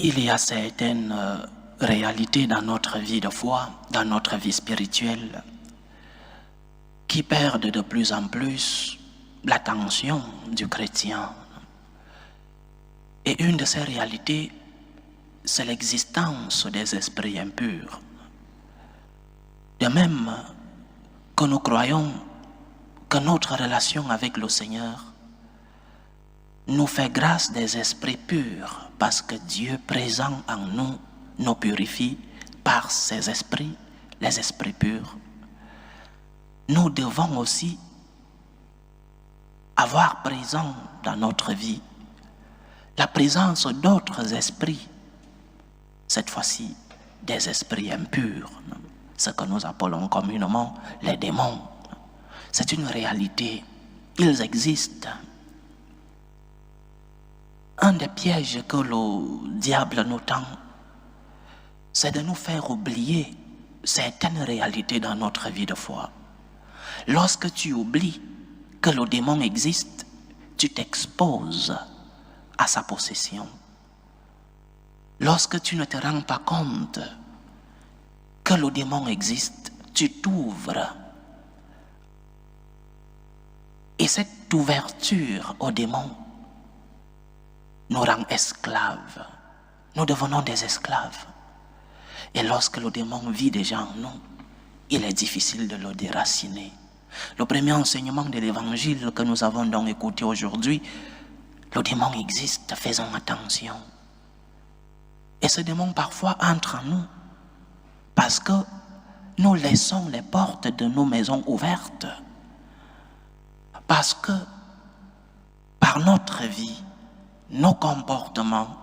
Il y a certaines réalités dans notre vie de foi, dans notre vie spirituelle, qui perdent de plus en plus l'attention du chrétien. Et une de ces réalités, c'est l'existence des esprits impurs. De même que nous croyons que notre relation avec le Seigneur nous fait grâce des esprits purs, parce que Dieu présent en nous nous purifie par ses esprits, les esprits purs. Nous devons aussi avoir présent dans notre vie la présence d'autres esprits, cette fois-ci des esprits impurs, ce que nous appelons communément les démons. C'est une réalité, ils existent. Un des pièges que le diable nous tend, c'est de nous faire oublier certaines réalités dans notre vie de foi. Lorsque tu oublies que le démon existe, tu t'exposes à sa possession. Lorsque tu ne te rends pas compte que le démon existe, tu t'ouvres. Et cette ouverture au démon nous rend esclaves. Nous devenons des esclaves. Et lorsque le démon vit déjà en nous, il est difficile de le déraciner. Le premier enseignement de l'évangile que nous avons donc écouté aujourd'hui, le démon existe, faisons attention. Et ce démon parfois entre en nous parce que nous laissons les portes de nos maisons ouvertes. Parce que par notre vie, nos comportements,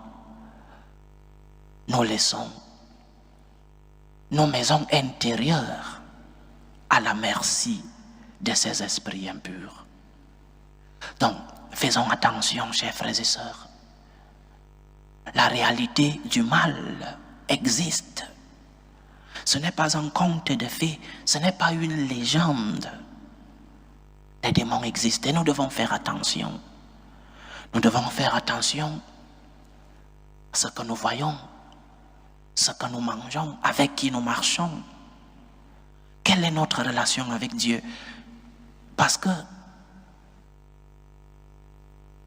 nous laissons nos maisons intérieures à la merci de ces esprits impurs. Donc, faisons attention, chers frères et sœurs. La réalité du mal existe. Ce n'est pas un conte de fées, ce n'est pas une légende. Les démons existent et nous devons faire attention. Nous devons faire attention à ce que nous voyons, ce que nous mangeons, avec qui nous marchons. Quelle est notre relation avec Dieu? Parce que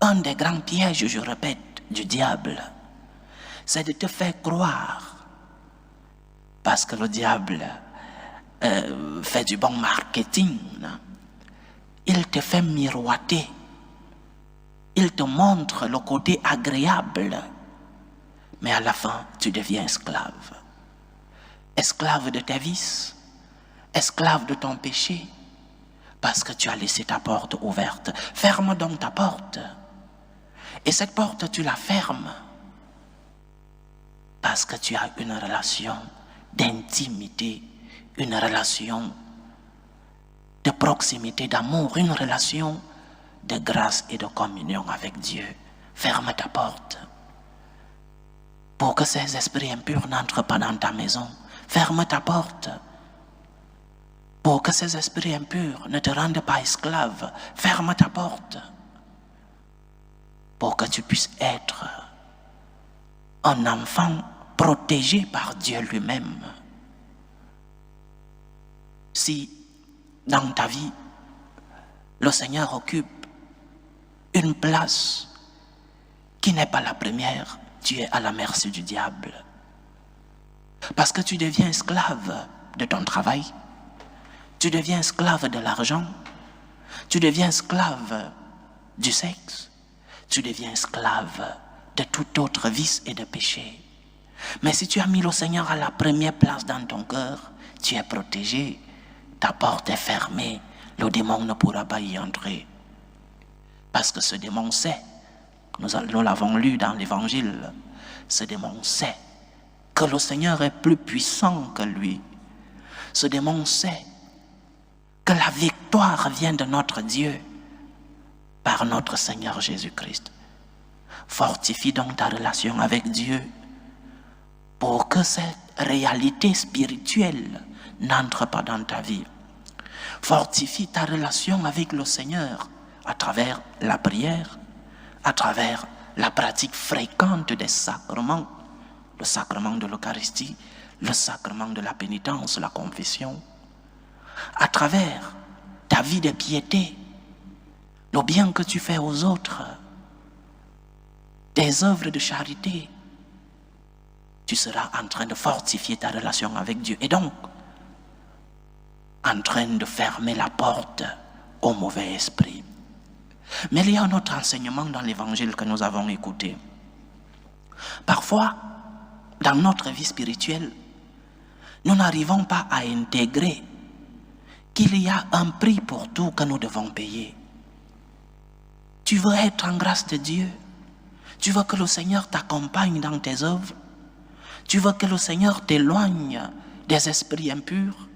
un des grands pièges, je répète, du diable, c'est de te faire croire, parce que le diable fait du bon marketing, il te fait miroiter, il te montre le côté agréable, mais à la fin, tu deviens esclave. Esclave de tes vices, esclave de ton péché, parce que tu as laissé ta porte ouverte. Ferme donc ta porte. Et cette porte, tu la fermes parce que tu as une relation d'intimité, une relation de proximité, d'amour, une relation de grâce et de communion avec Dieu. Ferme ta porte pour que ces esprits impurs n'entrent pas dans ta maison. Ferme ta porte pour que ces esprits impurs ne te rendent pas esclave. Ferme ta porte pour que tu puisses être un enfant protégé par Dieu lui-même. Si dans ta vie, le Seigneur occupe une place qui n'est pas la première, tu es à la merci du diable. Parce que tu deviens esclave de ton travail, tu deviens esclave de l'argent, tu deviens esclave du sexe, tu deviens esclave de tout autre vice et de péché. Mais si tu as mis le Seigneur à la première place dans ton cœur, tu es protégé, ta porte est fermée, le démon ne pourra pas y entrer. Parce que ce démon sait, nous l'avons lu dans l'évangile, ce démon sait que le Seigneur est plus puissant que lui. Ce démon sait que la victoire vient de notre Dieu par notre Seigneur Jésus-Christ. Fortifie donc ta relation avec Dieu pour que cette réalité spirituelle n'entre pas dans ta vie. Fortifie ta relation avec le Seigneur à travers la prière, à travers la pratique fréquente des sacrements, le sacrement de l'Eucharistie, le sacrement de la pénitence, la confession, à travers ta vie de piété, le bien que tu fais aux autres, tes œuvres de charité, tu seras en train de fortifier ta relation avec Dieu et donc en train de fermer la porte au mauvais esprit. Mais il y a un autre enseignement dans l'évangile que nous avons écouté. Parfois, dans notre vie spirituelle, nous n'arrivons pas à intégrer qu'il y a un prix pour tout que nous devons payer. Tu veux être en grâce de Dieu. Tu veux que le Seigneur t'accompagne dans tes œuvres. Tu veux que le Seigneur t'éloigne des esprits impurs.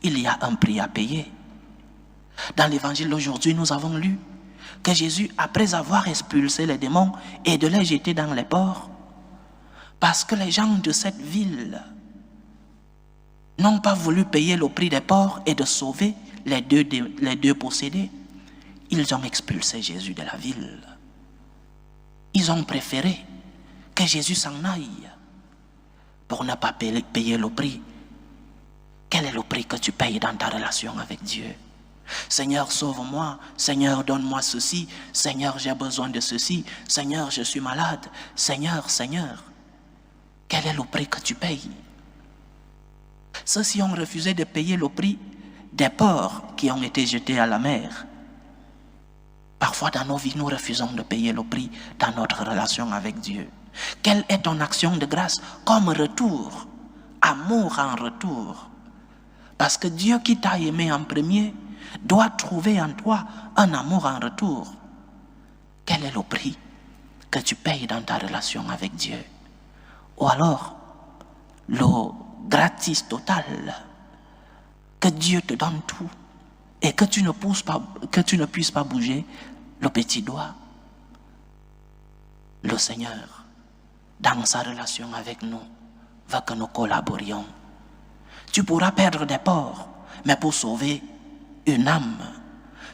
Il y a un prix à payer. Dans l'évangile d'aujourd'hui, nous avons lu que Jésus, après avoir expulsé les démons et de les jeter dans les ports, parce que les gens de cette ville n'ont pas voulu payer le prix des porcs et de sauver les deux possédés, ils ont expulsé Jésus de la ville. Ils ont préféré que Jésus s'en aille pour ne pas payer le prix. Quel est le prix que tu payes dans ta relation avec Dieu? Seigneur, sauve-moi. Seigneur, donne-moi ceci. Seigneur, j'ai besoin de ceci. Seigneur, je suis malade. Seigneur, Seigneur. Quel est le prix que tu payes? Ceux-ci ont refusé de payer le prix des porcs qui ont été jetés à la mer. Parfois dans nos vies, nous refusons de payer le prix dans notre relation avec Dieu. Quelle est ton action de grâce comme retour? Amour en retour. Parce que Dieu qui t'a aimé en premier doit trouver en toi un amour en retour. Quel est le prix que tu payes dans ta relation avec Dieu? Ou alors, le gratis total, que Dieu te donne tout et que tu ne puisses pas bouger le petit doigt. Le Seigneur, dans sa relation avec nous, veut que nous collaborions. Tu pourras perdre des porcs, mais pour sauver une âme.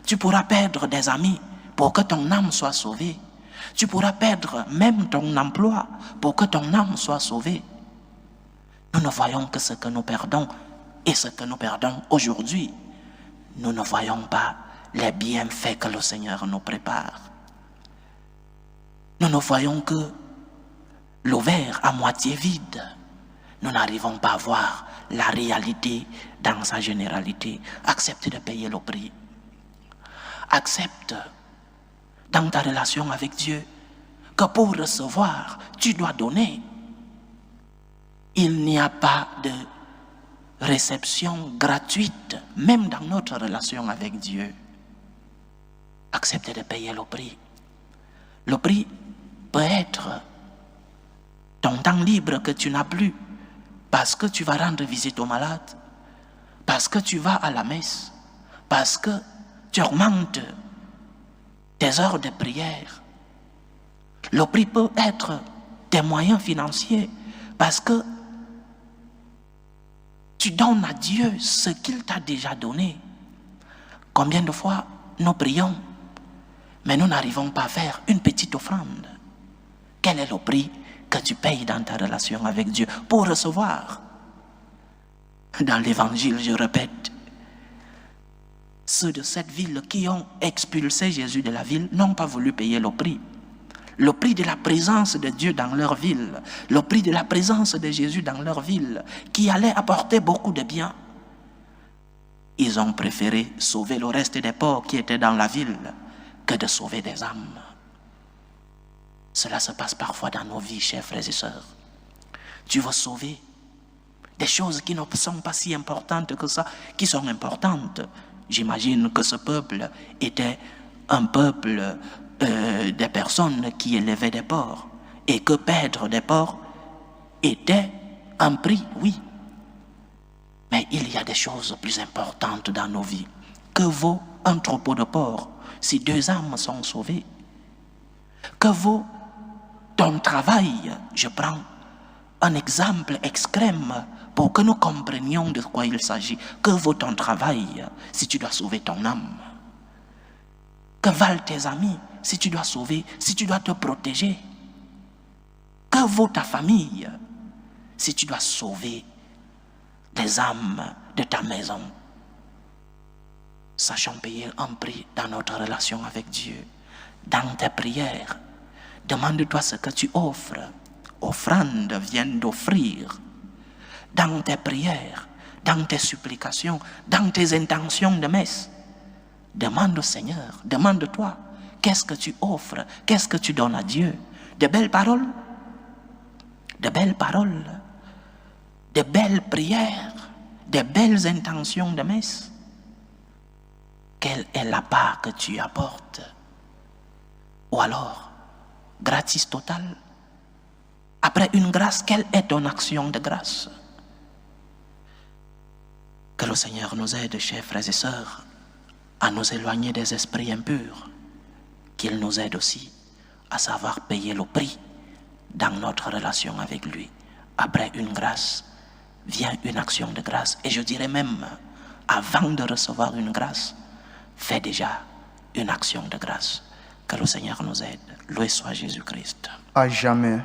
Tu pourras perdre des amis pour que ton âme soit sauvée. Tu pourras perdre même ton emploi pour que ton âme soit sauvée. Nous ne voyons que ce que nous perdons et ce que nous perdons aujourd'hui. Nous ne voyons pas les bienfaits que le Seigneur nous prépare. Nous ne voyons que le verre à moitié vide. Nous n'arrivons pas à voir la réalité dans sa généralité. Accepte de payer le prix. Accepte dans ta relation avec Dieu que pour recevoir, tu dois donner. Il n'y a pas de réception gratuite, même dans notre relation avec Dieu. Accepte de payer le prix. Le prix peut être ton temps libre que tu n'as plus, parce que tu vas rendre visite aux malades, parce que tu vas à la messe, parce que tu augmentes tes heures de prière. Le prix peut être tes moyens financiers, parce que tu donnes à Dieu ce qu'il t'a déjà donné. Combien de fois nous prions, mais nous n'arrivons pas à faire une petite offrande? Quel est le prix que tu payes dans ta relation avec Dieu pour recevoir? Dans l'évangile, je répète, ceux de cette ville qui ont expulsé Jésus de la ville n'ont pas voulu payer le prix. Le prix de la présence de Dieu dans leur ville, le prix de la présence de Jésus dans leur ville, qui allait apporter beaucoup de bien. Ils ont préféré sauver le reste des pauvres qui étaient dans la ville que de sauver des âmes. Cela se passe parfois dans nos vies, chers frères et sœurs. Tu veux sauver des choses qui ne sont pas si importantes que ça, qui sont importantes. J'imagine que ce peuple était un peuple des personnes qui élevaient des porcs et que perdre des porcs était un prix, oui. Mais il y a des choses plus importantes dans nos vies. Que vaut un troupeau de porcs si 2 âmes sont sauvées? Que vaut ton travail? Je prends un exemple extrême pour que nous comprenions de quoi il s'agit. Que vaut ton travail si tu dois sauver ton âme? Que valent tes amis si tu dois sauver, si tu dois te protéger? Que vaut ta famille si tu dois sauver les âmes de ta maison, sachons payer un prix dans notre relation avec Dieu, dans tes prières. Demande-toi ce que tu offres. Offrande vient d'offrir. Dans tes prières, dans tes supplications, dans tes intentions de messe. Demande au Seigneur, demande-toi, qu'est-ce que tu offres, qu'est-ce que tu donnes à Dieu? De belles paroles, de belles paroles, de belles prières, de belles intentions de messe. Quelle est la part que tu apportes? Ou alors, gratis total. Après une grâce, quelle est ton action de grâce? Que le Seigneur nous aide, chers frères et sœurs, à nous éloigner des esprits impurs. Qu'il nous aide aussi à savoir payer le prix dans notre relation avec lui. Après une grâce, vient une action de grâce. Et je dirais même, avant de recevoir une grâce, fais déjà une action de grâce. Que le Seigneur nous aide. Loué soit Jésus-Christ. À jamais.